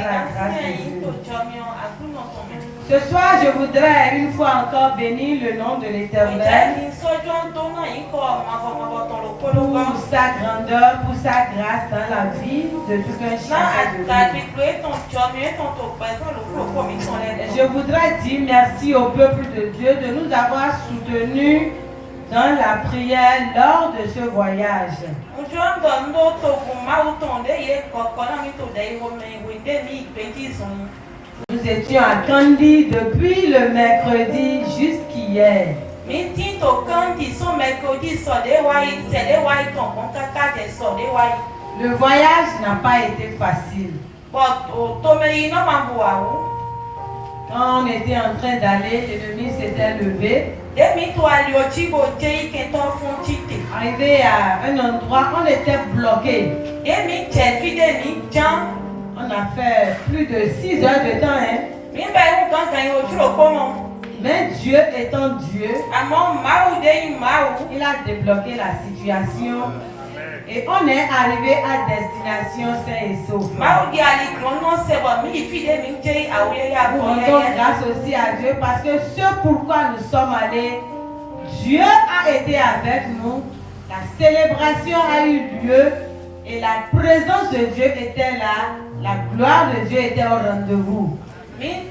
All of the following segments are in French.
la grâce de Dieu. Ce soir, je voudrais une fois encore bénir le nom de l'Éternel pour sa grandeur, pour sa grâce dans la vie de tout un chacun de nous. Je voudrais dire merci au peuple de Dieu de nous avoir soutenus dans la prière lors de ce voyage. Nous étions à Kandi depuis le mercredi jusqu'hier. Le voyage n'a pas été facile. Quand on était en train d'aller, l'ennemi s'était levé. Arrivé à un endroit, on était bloqué. On a fait plus de 6 heures de temps. Mais Dieu étant Dieu, il a débloqué la situation. Et on est arrivé à destination sain et sauf. Nous rendons grâce aussi à Dieu parce que ce pourquoi nous sommes allés, Dieu a été avec nous. La célébration a eu lieu et la présence de Dieu était là. La gloire de Dieu était au rendez-vous. Il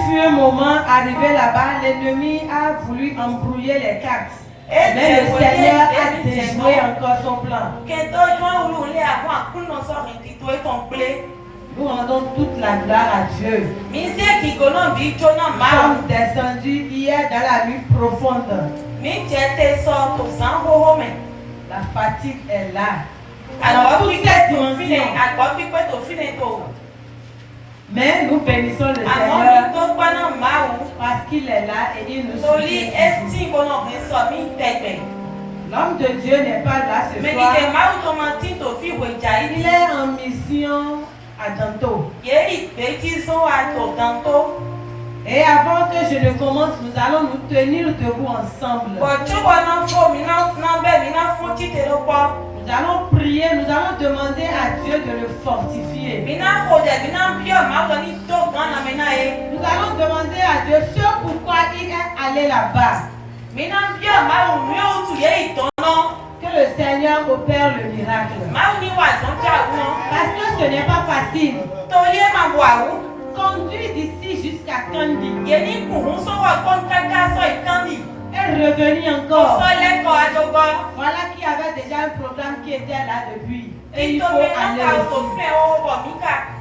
fut un moment arrivé là-bas, l'ennemi a voulu embrouiller les cartes. Mais le Seigneur a déjoué encore son plan. Nous rendons toute la gloire à Dieu. Nous sommes descendus hier dans la nuit profonde. La fatigue est là. Dans toutes ces dimensions. Mais nous bénissons le Seigneur parce qu'il est là et il nous soutient. L'homme de Dieu n'est pas là ce soir. Il est en mission à Danto. Et avant que je ne commence, nous allons nous tenir debout ensemble. Nous allons prier, nous allons demander à Dieu de le fortifier. Nous allons demander à Dieu ce pourquoi il est allé là-bas. Que le Seigneur opère le miracle. Parce que ce n'est pas facile. Conduire d'ici jusqu'à Kandi. Et revenir encore. Voilà qui avait déjà un programme qui était là depuis. Et il faut aller aussi.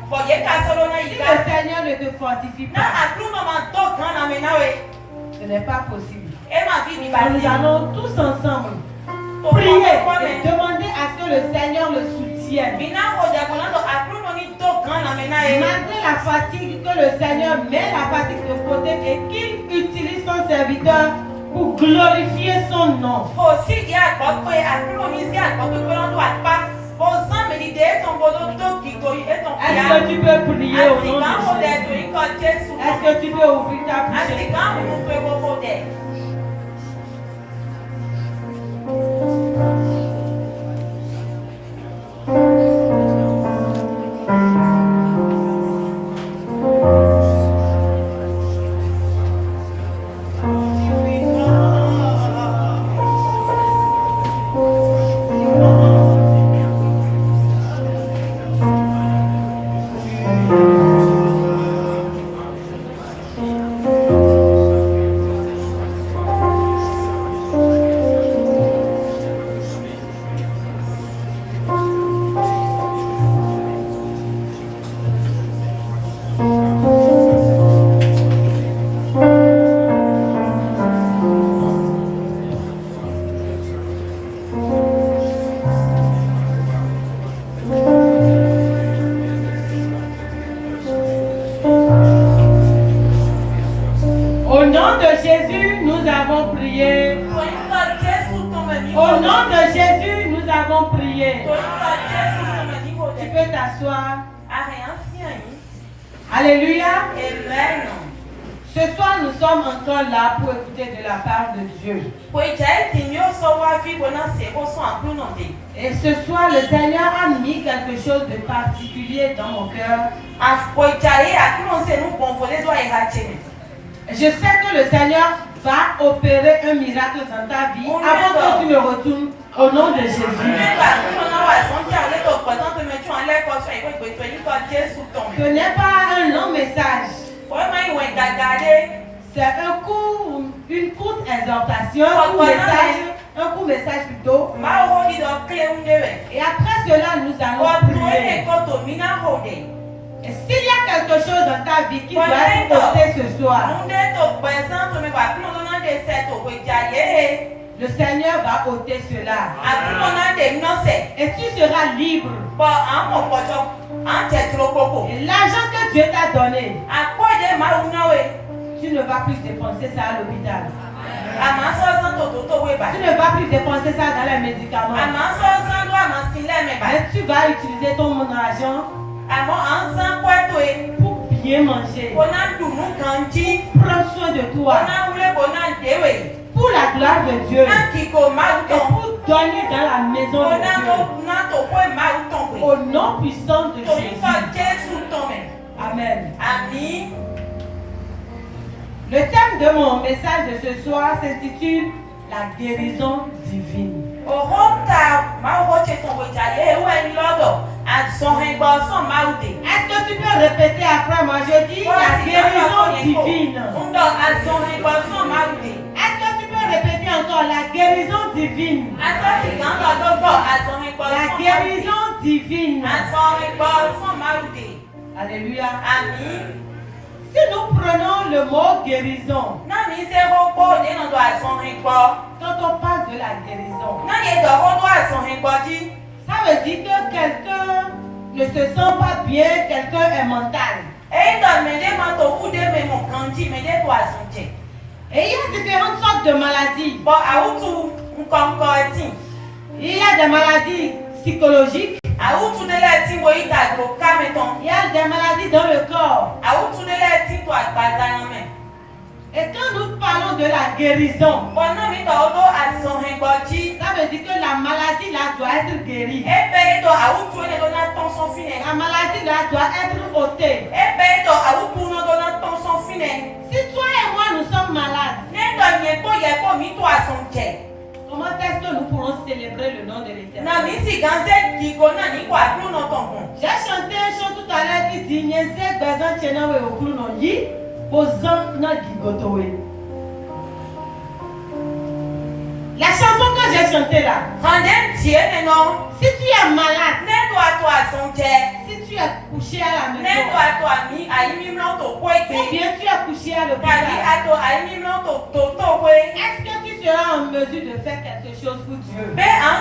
Si le Seigneur ne te fortifie pas, ce n'est pas possible. Nous allons tous ensemble prier et demander à ce que le Seigneur le soutienne. Malgré la fatigue, que le Seigneur met la fatigue de côté et qu'il utilise son serviteur pour glorifier son nom. Est-ce que tu peux prier au nom de Jésus? Est-ce que tu peux ouvrir ta bouche? Au nom de Jésus, nous avons prié. Tu peux t'asseoir. Alléluia. Amen. Ce soir, nous sommes encore là pour écouter de la part de Dieu. Et ce soir, le Seigneur a mis quelque chose de particulier dans mon cœur. Je sais que le Seigneur va opérer un miracle dans ta vie avant que tu ne retournes au nom de Jésus. Ce n'est pas un long message. C'est un court, une courte exhortation, un court message plutôt. Et après cela, nous allons prier. Et s'il y a quelque chose dans ta vie qui doit être ôté ce soir, le Seigneur va ôter cela. Et tu seras libre. Et l'argent que Dieu t'a donné, tu ne vas plus dépenser ça à l'hôpital. Tu ne vas plus dépenser ça dans les médicaments. Mais tu vas utiliser ton argent pour bien manger, prendre soin de toi, pour la gloire de Dieu, et pour donner dans la maison de Dieu, au nom puissant de Jésus. Amen. Le thème de mon message de ce soir s'intitule La guérison divine. Est-ce que tu peux répéter après moi? Je dis la guérison divine. Est-ce que tu peux répéter encore la guérison divine? La guérison divine. Alléluia. Si nous prenons le mot guérison, quand on parle de la guérison, ça veut dire que quelqu'un ne se sent pas bien, quelqu'un est mental. Et il y a différentes sortes de maladies. Il y a des maladies psychologiques. Il y a des maladies dans le corps. Et quand nous parlons de la guérison, ça veut dire que la maladie là doit être guérie. La maladie là doit être ôtée. Si toi et moi nous sommes malades, comment est-ce que nous pourrons célébrer le nom de l'Éternel? J'ai chanté un chant tout à l'heure qui dit Nyese Bezan Tchenawe Okulu no Yi Bozan na Gigotowe. La chanson que j'ai chantée là, si tu es malade, si tu es couché à la maison, ou bien tu es couché à l'hôpital, est-ce que tu seras en mesure de faire quelque chose pour Dieu? Est-ce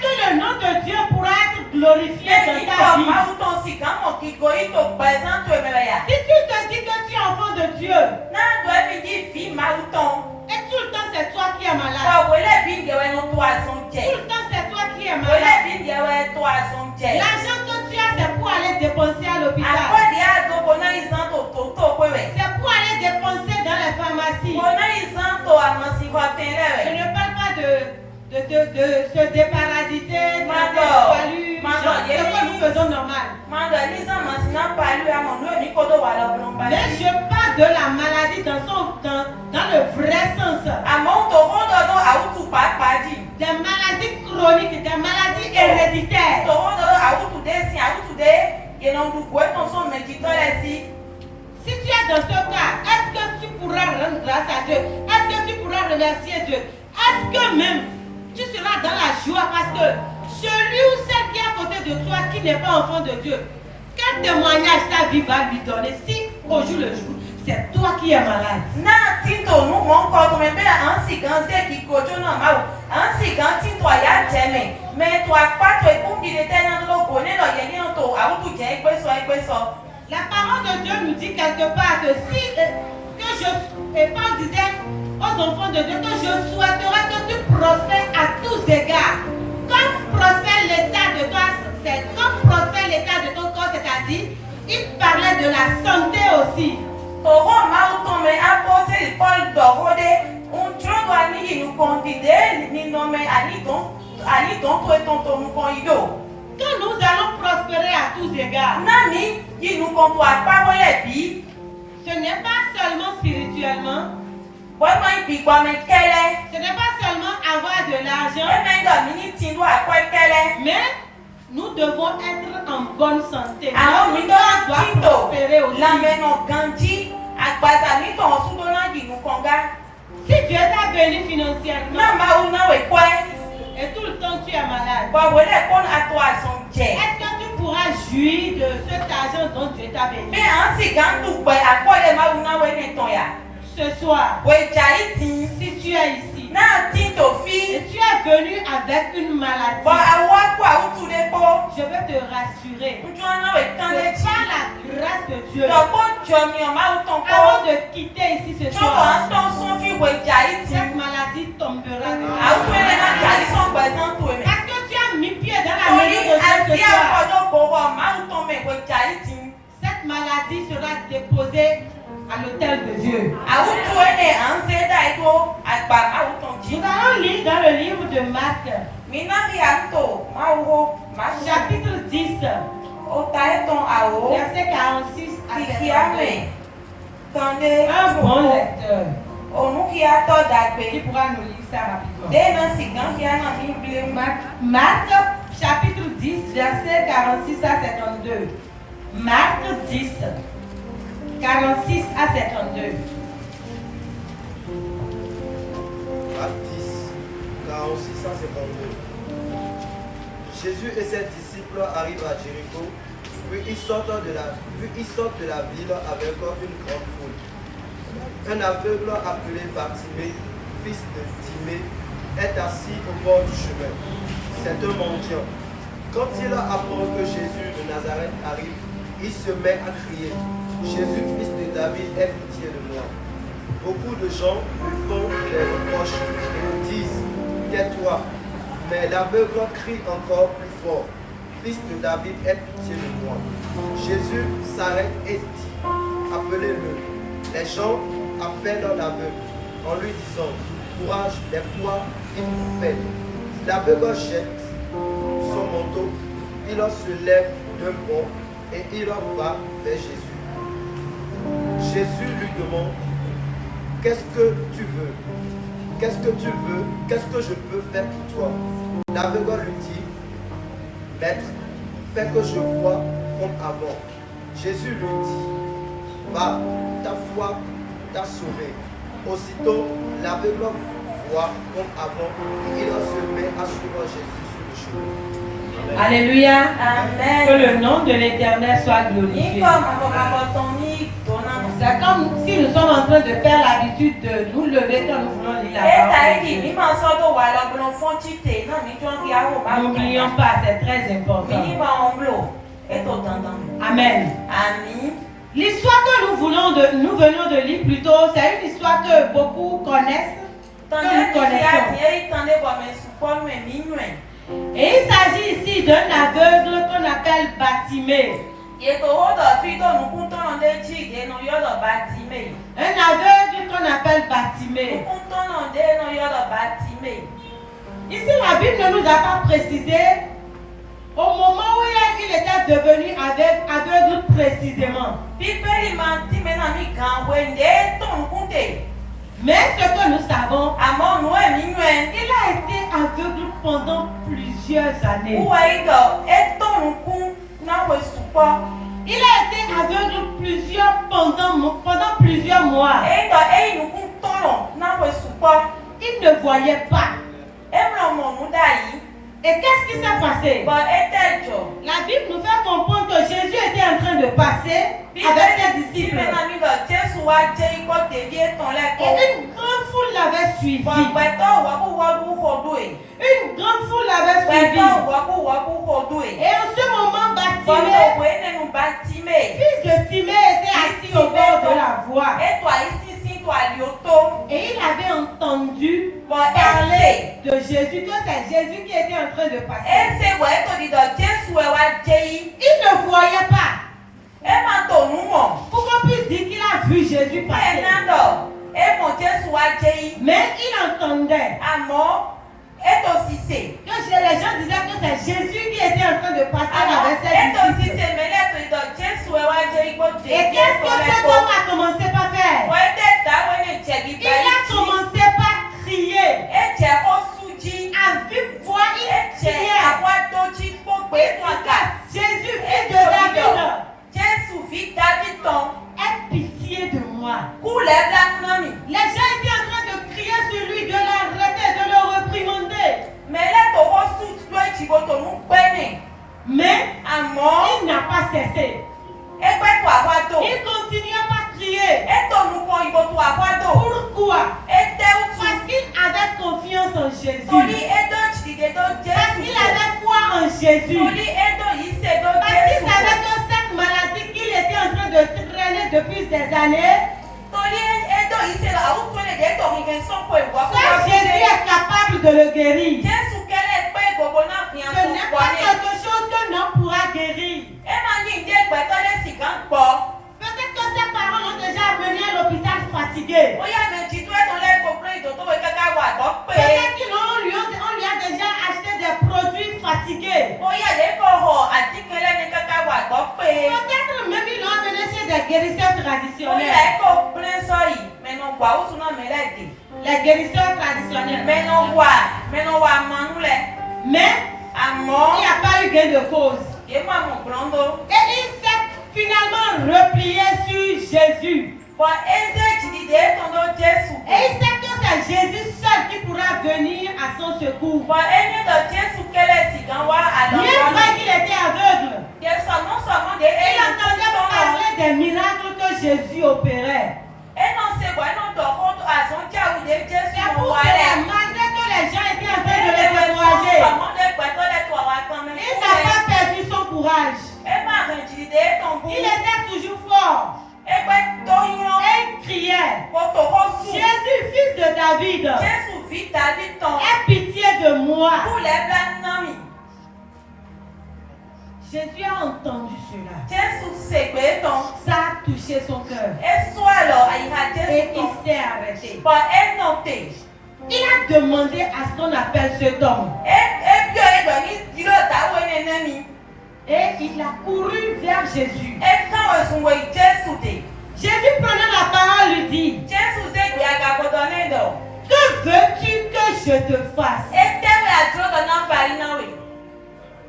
que le nom de Dieu pourra être glorifié dans ta vie? Si tu te dis que tu es enfant de Dieu, et tout le temps c'est toi qui es malade, tout le temps c'est toi qui es malade, l'argent que tu as c'est pour aller dépenser à l'hôpital, c'est pour aller dépenser dans les pharmacies. Je ne parle pas de se déparasiter, de c'est ce que nous faisons normal. Mais je parle de la maladie dans le vrai sens. Des maladies chroniques, des maladies héréditaires. Si tu es dans ce cas, est-ce que tu pourras rendre grâce à Dieu? Est-ce que tu pourras remercier Dieu? Est-ce que même tu seras dans la joie parce que celui ou celle qui est à côté de toi, qui n'est pas enfant de Dieu, quel témoignage ta vie va lui donner si au jour le jour, c'est toi qui es malade? La parole de Dieu nous dit quelque part que si Paul disait aux enfants de Dieu que je souhaiterais que tu prospères à tous égards. Comme prospère l'état de toi, c'est comme prospère l'état de ton corps, c'est-à-dire, il parlait de la santé aussi. Quand nous allons prospérer à tous égards, ce n'est pas seulement spirituellement, ce n'est pas seulement avoir de l'argent, mais nous devons être en bonne santé. Nous devons prospérer aussi. Si Dieu t'a béni financièrement et tout le temps tu es malade, est-ce que tu pourras jouir de cet argent dont Dieu t'a béni? Ce soir, si tu es ici et tu es venu avec une maladie, je veux te rassurer que par la grâce de Dieu, avant de quitter ici ce soir, cette maladie tombera de toi. Parce que tu as mis pied dans la maison de Dieu ce soir, cette maladie sera déposée à l'autel de Dieu. Nous allons lire dans le livre de Marc, chapitre 10, verset 46 à 52. Un bon lecteur qui pourra nous lire ça rapidement. Marc, chapitre 10, verset 46 à 52. Marc 10, 46 à 52. Marc 10, 46 à 52. Jésus et ses disciples arrivent à Jéricho, puis ils sortent de la ville avec une grande foule. Un aveugle appelé Bartimée, fils de Timée, est assis au bord du chemin. C'est un mendiant. Quand il apprend que Jésus de Nazareth arrive, il se met à crier: Jésus, fils de David, aie pitié de moi. Beaucoup de gens lui font des reproches et lui disent: tais-toi. Mais l'aveugle crie encore plus fort: Fils de David, aie pitié de moi. Jésus s'arrête et dit: appelez-le. Les gens appellent l'aveugle en lui disant: courage, lève-toi, il nous peine. L'aveugle jette son manteau, il se lève d'un bond et il va vers Jésus. Jésus lui demande: qu'est-ce que tu veux? Qu'est-ce que tu veux? Qu'est-ce que je peux faire pour toi? L'aveugle lui dit: Maître, fais que je vois comme avant. Jésus lui dit: va, ta foi t'a sauvé. Aussitôt, l'aveugle voit comme avant et il se met à suivre Jésus sur le chemin. Alléluia. Amen. Que le nom de l'Éternel soit glorifié. C'est comme si nous sommes en train de faire l'habitude de nous lever quand nous voulons lire la parole de Dieu. N'oublions pas, c'est très important. Amen. L'histoire que nous venons de lire plus tôt, c'est une histoire que beaucoup connaissent, que nous connaissons. Et il s'agit ici d'un aveugle qu'on appelle Bartimée. Un aveugle qu'on appelle Bartimée. Ici, la Bible ne nous a pas précisé au moment où il était devenu aveugle précisément. Mais ce que nous savons, il a été aveugle pendant plusieurs années. Il a été aveugle pendant plusieurs mois. Il ne voyait pas. Et qu'est-ce qui s'est passé? La Bible nous fait comprendre que Jésus était en train de passer avec ses disciples. Et une grande foule l'avait suivi. Une grande foule l'avait suivi. Et en ce moment, Bartimée, fils de Timée, était assis au bord de la voie. Et il avait entendu parler de Jésus, que c'est Jésus qui était en train de passer. Il ne voyait pas. Pour qu'on puisse dire qu'il a vu Jésus passer. Mais il entendait que les gens disaient que c'est Jésus qui était en train de passer avec ses disciples. Et qu'est-ce que cet homme a commencé par faire? Il a commencé par crier. À vive voix, il criait. Jésus, fils de David, aie pitié de moi. Les gens étaient en train de crier sur lui, de l'arrêter, de le réprimander. Mais il n'a pas cessé. Il continue par crier. Pourquoi? Parce qu'il avait confiance en Jésus. Parce qu'il avait foi en Jésus. Parce qu'il savait que cette maladie qu'il était en train de traîner depuis des années, seul Jésus est capable de le guérir. Ce n'est pas quelque chose que l'on pourra guérir. Peut-être que ses parents l'ont déjà amené à l'hôpital fatigué. Peut-être qu'on lui a déjà acheté des produits fatigués. Peut-être même ils l'ont amené chez des guérisseurs traditionnels. Les guérisseurs traditionnels. Mais il n'y a pas eu gain de cause. Et il s'est finalement replié sur Jésus. Et il sait que c'est Jésus seul qui pourra venir à son secours. Bien vrai qu'il était aveugle, il entendait parler des miracles que Jésus opérait. C'est pour cela, malgré que les gens étaient en train de le décourager, il n'a pas perdu son courage. Il était toujours fort. Et il criait, Jésus, fils de David, aie pitié de moi. Jésus a entendu cela. Ça a touché son cœur. Et il s'est arrêté. Il a demandé à ce qu'on appelle cet homme. Et il a couru vers Jésus. Jésus prenant la parole lui dit, que veux-tu que je te fasse?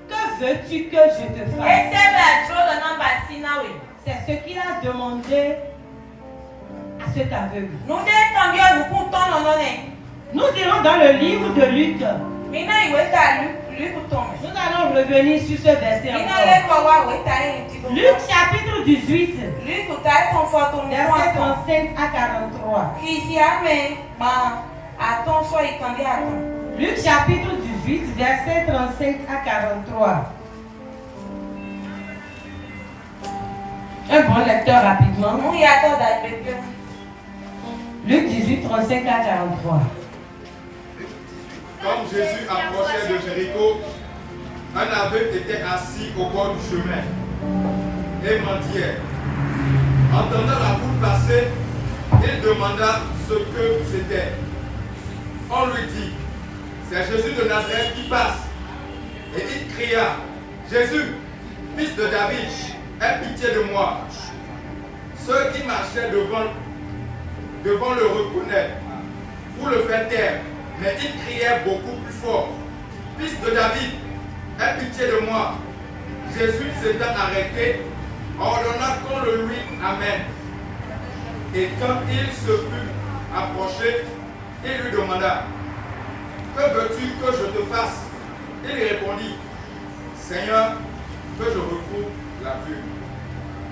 Que veux-tu que je te fasse? C'est ce qu'il a demandé à cet aveugle. Nous irons dans le livre de Luc. Nous allons revenir sur ce verset encore. Luc chapitre 18, verset 35 à 43. Luc chapitre 18, verset 35 à 43. Un bon lecteur rapidement. Luc 18, 35 à 43. Comme Jésus approchait de Jéricho, un aveugle était assis au bord du chemin et mendiait. Entendant la foule passer, il demanda ce que c'était. On lui dit, c'est Jésus de Nazareth qui passe. Et il cria, Jésus, fils de David, aie pitié de moi. Ceux qui marchaient devant le reconnaissent pour le faire taire. Mais il criait beaucoup plus fort. Fils de David, aie pitié de moi. Jésus s'étant arrêté, ordonna qu'on le lui amène. Et quand il se fut approché, il lui demanda, que veux-tu que je te fasse? Il répondit, Seigneur, que je recouvre la vue.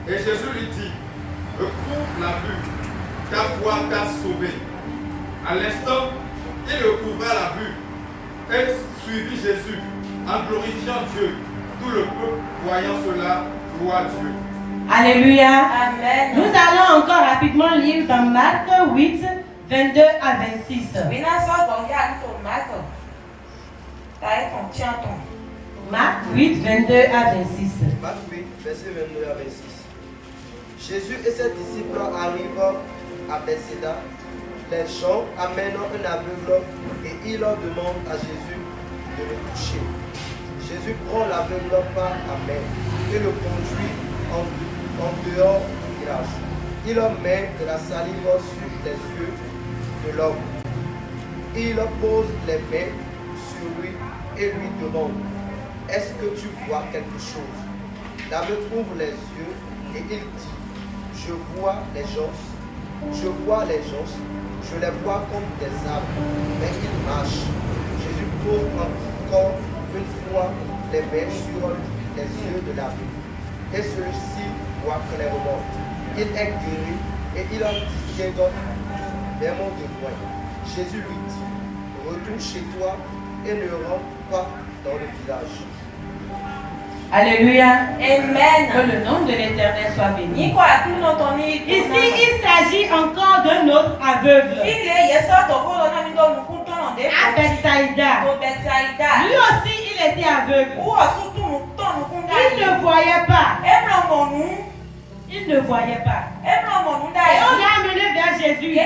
Et Jésus lui dit, recouvre la vue, ta foi t'a sauvé. À l'instant, il recouvra la vue et suivit Jésus en glorifiant Dieu. Tout le peuple, voyant cela, loua Dieu. Alléluia. Amen. Nous allons encore rapidement lire dans Marc 8, 22 à 26. Marc 8, 22 à 26. Marc 8, verset 22 à 26. Jésus et ses disciples arrivent à Bethsaida. Les gens amènent un aveugle et ils leur demandent à Jésus de le toucher. Jésus prend l'aveugle par la main et le conduit en dehors du village. Il met de la salive sur les yeux de l'homme. Il pose les mains sur lui et lui demande: est-ce que tu vois quelque chose? L'aveugle ouvre les yeux et il dit: je vois les gens, je les vois comme des arbres, mais ils marchent. Jésus pose encore une fois les mains sur les yeux de l'aveugle et celui-ci voit clairement. Il est guéri et il en distingue même de loin. Jésus lui dit: retourne chez toi et ne rentre pas dans le village. Alléluia. Amen. Que le nom de l'Éternel soit béni. Ici, il s'agit encore d'un autre aveugle. À Bethsaïda. Lui aussi, il était aveugle. Il ne voyait pas. Il ne voyait pas. Et on l'a amené vers Jésus.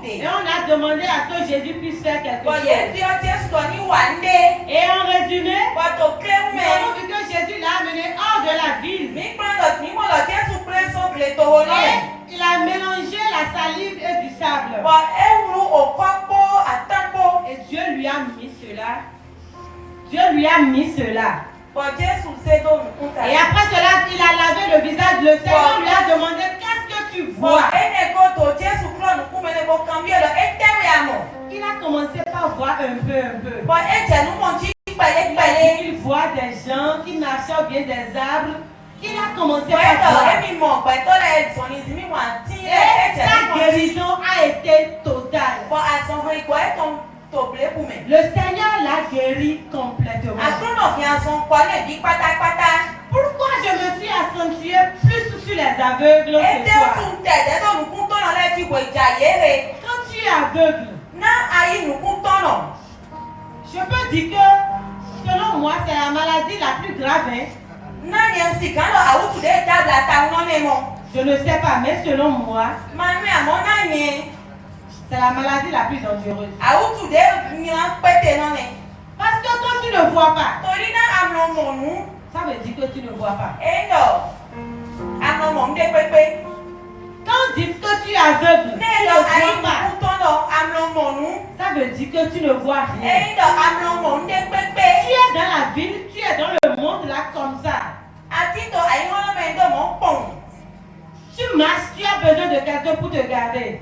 Et on a demandé à ce que Jésus puisse faire quelque chose. Et en résumé, nous avons vu que Jésus l'a amené hors de la ville. Et il a mélangé la salive et du sable. Et Dieu lui a mis cela. Dieu lui a mis cela. Et après cela, il a lavé le visage. Le Seigneur lui a demandé: qu'est-ce que tu vois? Il a commencé par voir un peu. Il voit des gens qui marchaient ou bien des arbres. Il a commencé par voir. Et sa guérison a été totale. Le Seigneur l'a guéri complètement. Pourquoi je me suis accentuée plus sur les aveugles ce soir? Quand tu es aveugle, je peux dire que selon moi c'est la maladie la plus grave. Je ne sais pas, mais selon moi, c'est la maladie la plus dangereuse. Parce que quand tu ne vois pas, ça veut dire que tu ne vois pas. Quand on dit que tu es aveugle, tu ne vois pas, ça veut dire que tu ne vois rien. Tu es dans la ville, tu es dans le monde là comme ça. Tu marches, tu as besoin de quelqu'un pour te garder.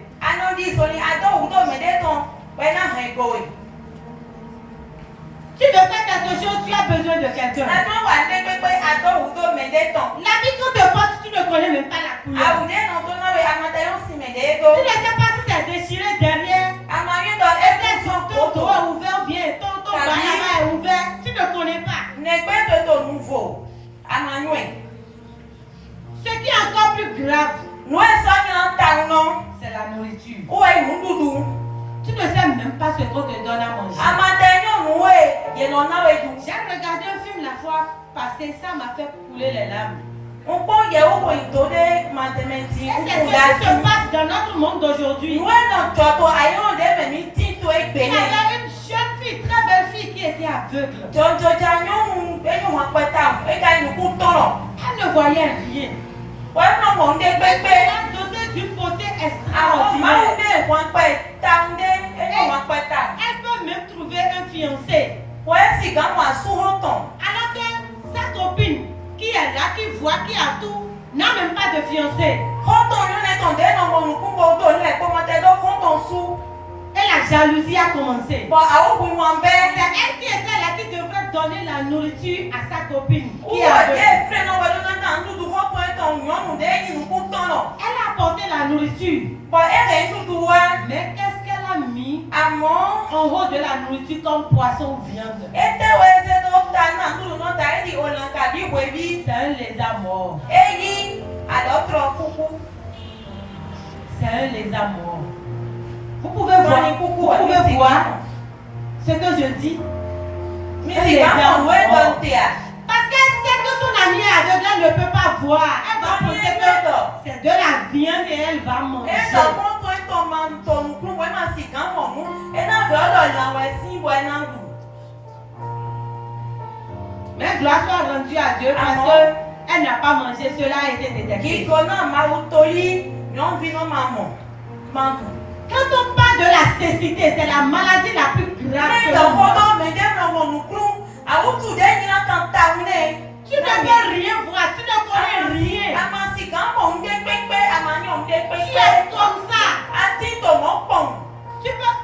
Tu veux faire quelque chose, tu as besoin de quelqu'un. L'habit qu'on te porte, tu ne connais même pas la couleur. Tu ne sais pas si c'est déchiré derrière. Et ton dos est ouvert ou bien ton banana est ouvert. Tu ne connais pas. Ce qui est encore plus grave, c'est la nourriture. Tu ne sais même pas ce qu'on te donne à manger. J'ai regardé un film la fois passée, ça m'a fait couler les larmes. Et c'est ce qui se passe dans notre monde d'aujourd'hui. Il y avait une jeune fille, très belle fille qui était aveugle. Elle ne voyait rien. Elle a doté d'une beauté extraordinaire. Elle peut même trouver un fiancé. Alors que sa copine qui est là, qui voit, qui a tout, n'a même pas de fiancé. Et la jalousie a commencé. C'est elle qui était là qui devrait donner la nourriture à sa copine qui est aveugle. Elle a apporté la nourriture. Mais qu'est-ce qu'elle a mis en haut de la nourriture comme poisson ou viande? C'est un lézard mort. C'est un lézard mort. Vous pouvez voir ce que je dis. Un lézard mort. Parce que c'est que son famille aveugle, elle ne peut pas voir. Elle va penser que c'est de la viande et elle va manger. Mais gloire soit rendue à Dieu parce qu'elle n'a pas mangé, cela a été détecté. Quand on parle de la cécité, c'est la maladie la plus grave. Tu ne peux rien voir, tu ne connais rien. Tu es comme ça.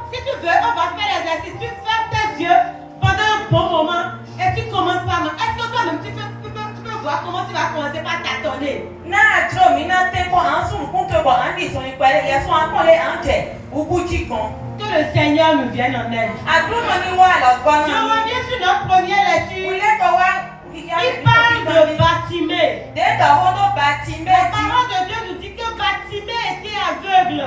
Si tu veux, on va faire l'exercice. Tu fermes tes yeux pendant un bon moment et tu commences par manger. Est-ce que toi-même tu peux voir comment tu vas commencer par tâtonner? Que le Seigneur nous vienne en aide. Je reviens sur notre première lecture. Il parle de Bartimée. La parole de Dieu nous dit que Bartimée était aveugle.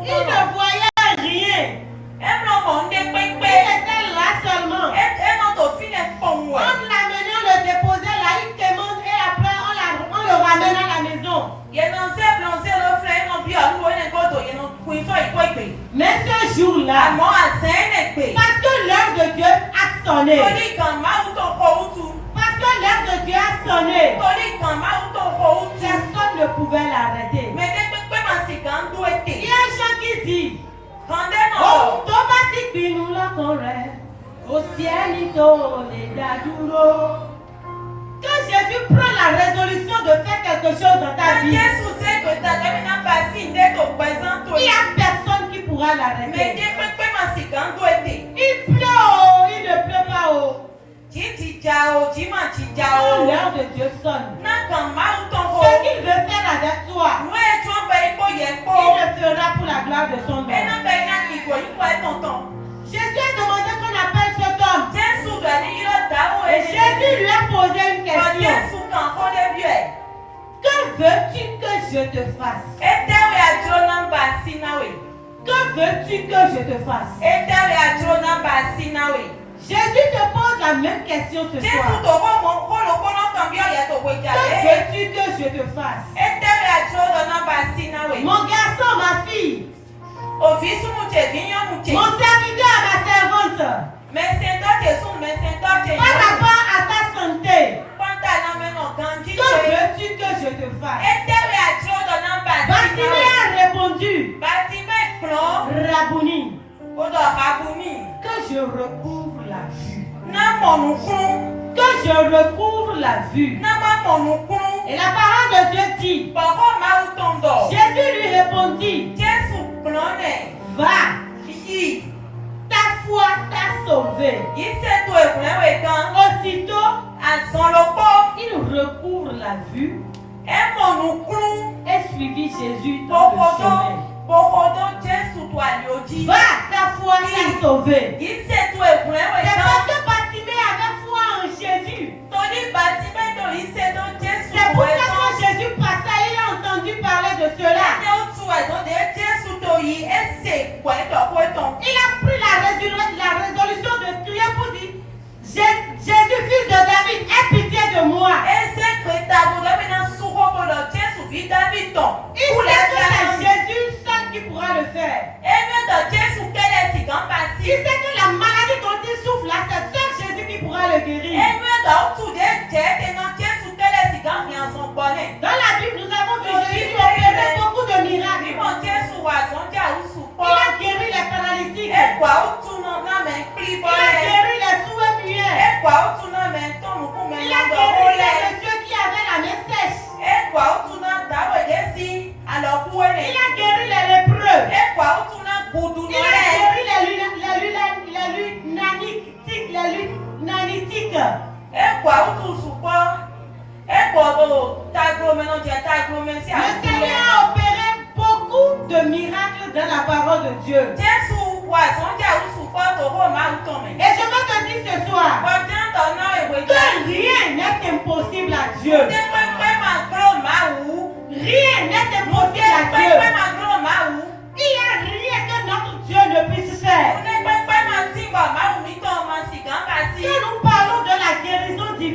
Il ne voyait rien. Il était là seulement. On l'amenait, on le déposait là, il demande et après on le ramène à la maison. Mais ce jour-là, parce que l'heure de Dieu a sonné. Parce que l'heure de Dieu a sonné. Personne ne pouvait l'arrêter. Il y a un chant qui dit oh, Tomatik binou la corée, au ciel il les daduro. Quand Jésus prend la résolution de faire quelque chose dans ta vie, il n'y a personne qui pourra l'arrêter. Il pleut haut, il ne pleut pas haut. Quand l'heure de Dieu sonne, ce qu'il veut faire avec toi, il le fera pour la gloire de son nom. Jésus a demandé qu'on appelle cet homme. Et Jésus lui a posé une question. Que veux-tu que je te fasse? Que veux-tu que je te fasse? Jésus te pose la même question ce soir. Que veux-tu que je te fasse? Mon garçon, ma fille. Mon serviteur, ma servante. Par rapport à ta santé, que veux-tu que je te fasse? Bartimée a répondu, Rabouni, que je recouvre la vue. Que je recouvre la vue. Et la parole de Dieu dit, Jésus lui répondit, va, ta foi t'a sauvé. Aussitôt, il recouvre la vue et suivit Jésus dans le chemin. Va, ta foi t'a sauvé. C'est parce que Bartimée avait foi en Jésus. C'est pour ça que quand Jésus passait, il a entendu parler de cela. Il a pris la résolution de crier pour dire, Jésus, fils de David, aie pitié de moi. Il sait que c'est Jésus seul qui pourra le faire. Il sait que la maladie dont il souffre là, c'est seul Jésus qui pourra le guérir. Dans la Bible, nous avons vu Jésus opérer beaucoup de miracles. Il a guéri les paralytiques. Il a guéri les sourds muets. Il a guéri les messieurs qui avaient la main sèche. Il a guéri les lépreux. Il a guéri les lunatiques. Le Seigneur a opéré beaucoup de miracles dans la parole de Dieu. Et je veux te dire ce soir que rien n'est impossible à Dieu. Rien n'est impossible à Dieu. Il n'y a rien que notre Dieu ne puisse faire. Que nous parlons de la guérison divine.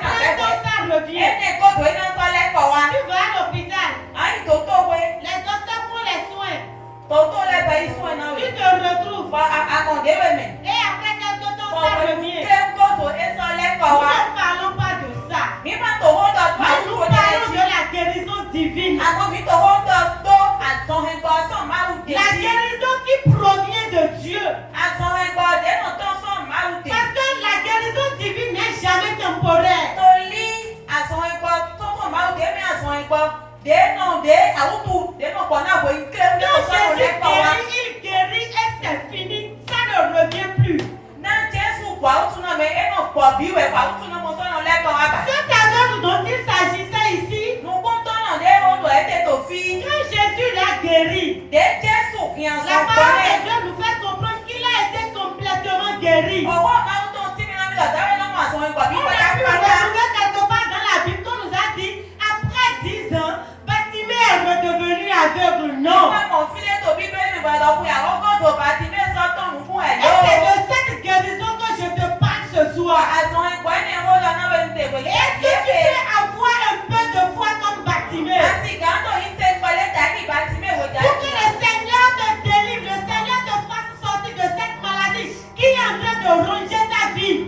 Après, quand ça revient, tu vas à l'hôpital. Les docteurs font les soins. Tu te retrouves. Et après quelques temps, ça revient. Nous ne parlons pas de ça. Nous parlons de la guérison divine. La guérison qui provient de Dieu. Parce que la guérison divine n'est jamais temporaire. Quand Jésus guérit, il guérit et c'est fini. Ça ne revient plus. Cet aveugle dont il s'agissait ici, quand Jésus l'a guéri, la parole de Dieu nous fait comprendre qu'il a été complètement guéri. On a pu retrouver quelque part dans la Bible qu'on nous a dit, après 10 ans, Bartimée est redevenu aveugle. Non. Et c'est de cette guérison que je te parle ce soir. Est-ce que tu peux avoir un peu de foi comme Bartimée? Pour que le Seigneur te délivre, le Seigneur te fasse sortir de cette maladie qui est en train de ronger ta vie.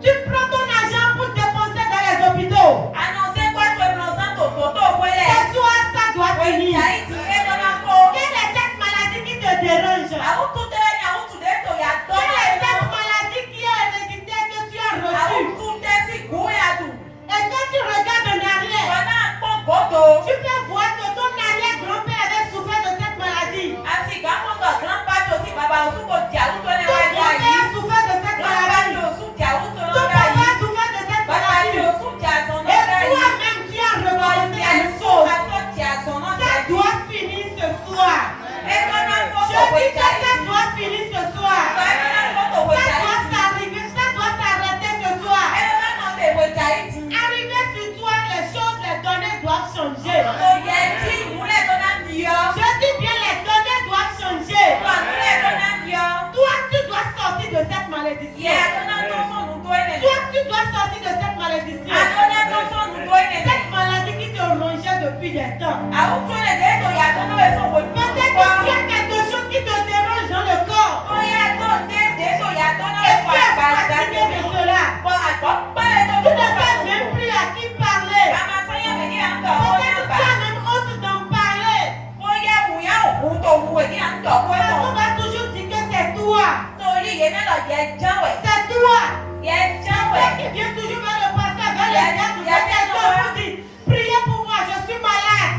Tu prends ton argent pour dépenser dans les hôpitaux. Ce soir, ça doit finir. Quelle est cette maladie qui te dérange? Quelle est cette maladie qui est héréditaire que tu as reçue? Et quand tu regardes en arrière, tu peux voir que ton arrière-grand-père avait souffert de cette maladie. Ton grand-père souffert de cette maladie. Ton papa souffert de cette maladie. Et toi-même, tu as reconnu une chose. Ça doit finir ce soir. Je dis que ça doit finir ce soir. Ça doit s'arriver, ça doit s'arrêter ce soir. Arriver sur toi, les choses, les données doivent changer. Je dis bien, les données doivent changer. Toi, tu dois sortir de cette malédiction. Toi, tu dois sortir de cette malédiction. Cette maladie qui te rongeait depuis des temps. Peut-être que tu as quelque chose qui te dérange dans le corps. Et tu es fatigué de cela. Tu ne sais même plus à qui parler. Peut-être que tu as même honte d'en parler. Parce qu'on va toujours dire que c'est toi. C'est toi. Quelqu'un qui vient toujours vers le pasteur, vers les diacres, quelqu'un vous dit, priez pour moi, je suis malade.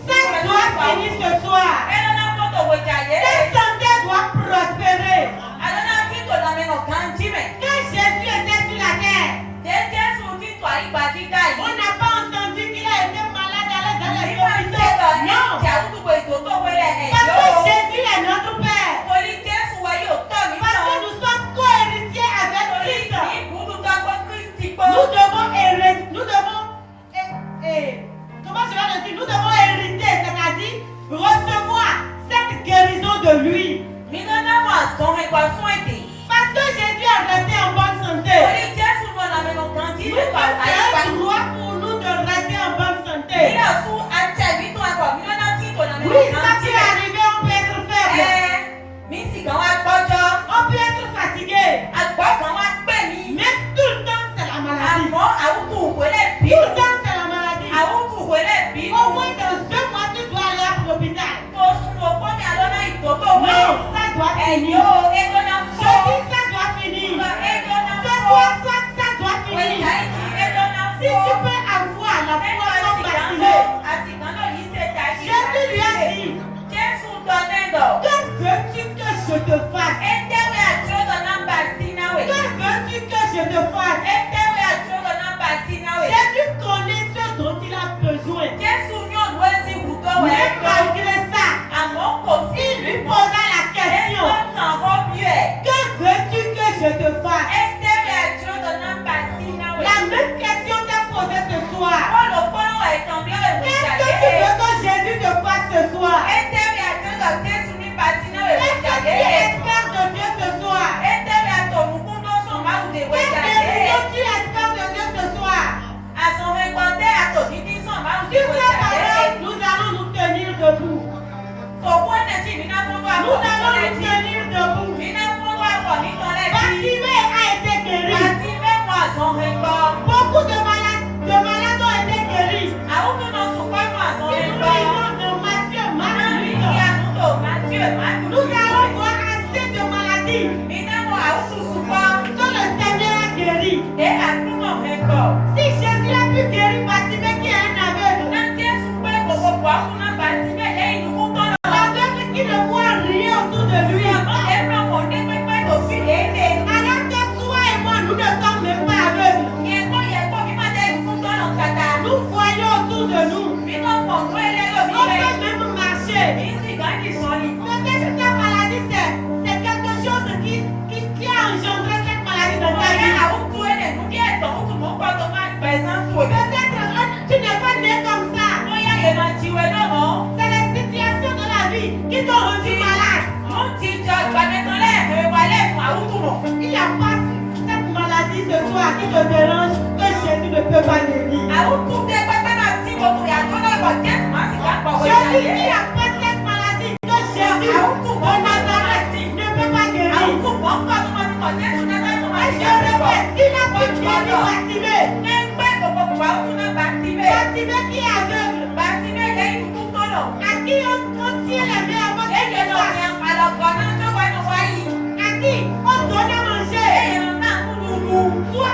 Ça doit finir ce soir. Ta santé doit prospérer. Quand Jésus était sur la terre, on n'a pas entendu qu'il a été malade dans les hôpitaux. Non. Parce que Jésus est notre Père. Parce que nous sommes co-héritiers avec Christ. Nous devons hériter, c'est-à-dire recevoir cette guérison de lui. Parce que Jésus est resté en bonne santé. Nous, c'est un droit pour nous de rester en bonne santé. Oui, ça peut arriver, on peut être faible. On peut être fatigué. Mais tout le temps, c'est la maladie. Tout le temps, c'est la maladie. Au moins dans L'aveugle qui ne voit rien autour de lui. Alors que toi et moi, nous ne sommes même pas aveugles. Nous voyons autour de nous. On peut même marcher. Peut-être que ta maladie, c'est quelque chose qui a engendré cette maladie dans ta vie. Peut-être tu n'es pas né comme ça. C'est les situations de la vie qui t'ont rendu malade. Il n'y a pas cette maladie ce soir qui te dérange que Jésus ne peut pas guérir. Je dis qu'il n'y a pas cette maladie que Jésus de Nazareth ne peut pas guérir. Et je répète, il a pu guérir Bartimée qui est aveugle. À qui on tient les mains avant qu'il ne fasse. À qui on donne à manger. Toi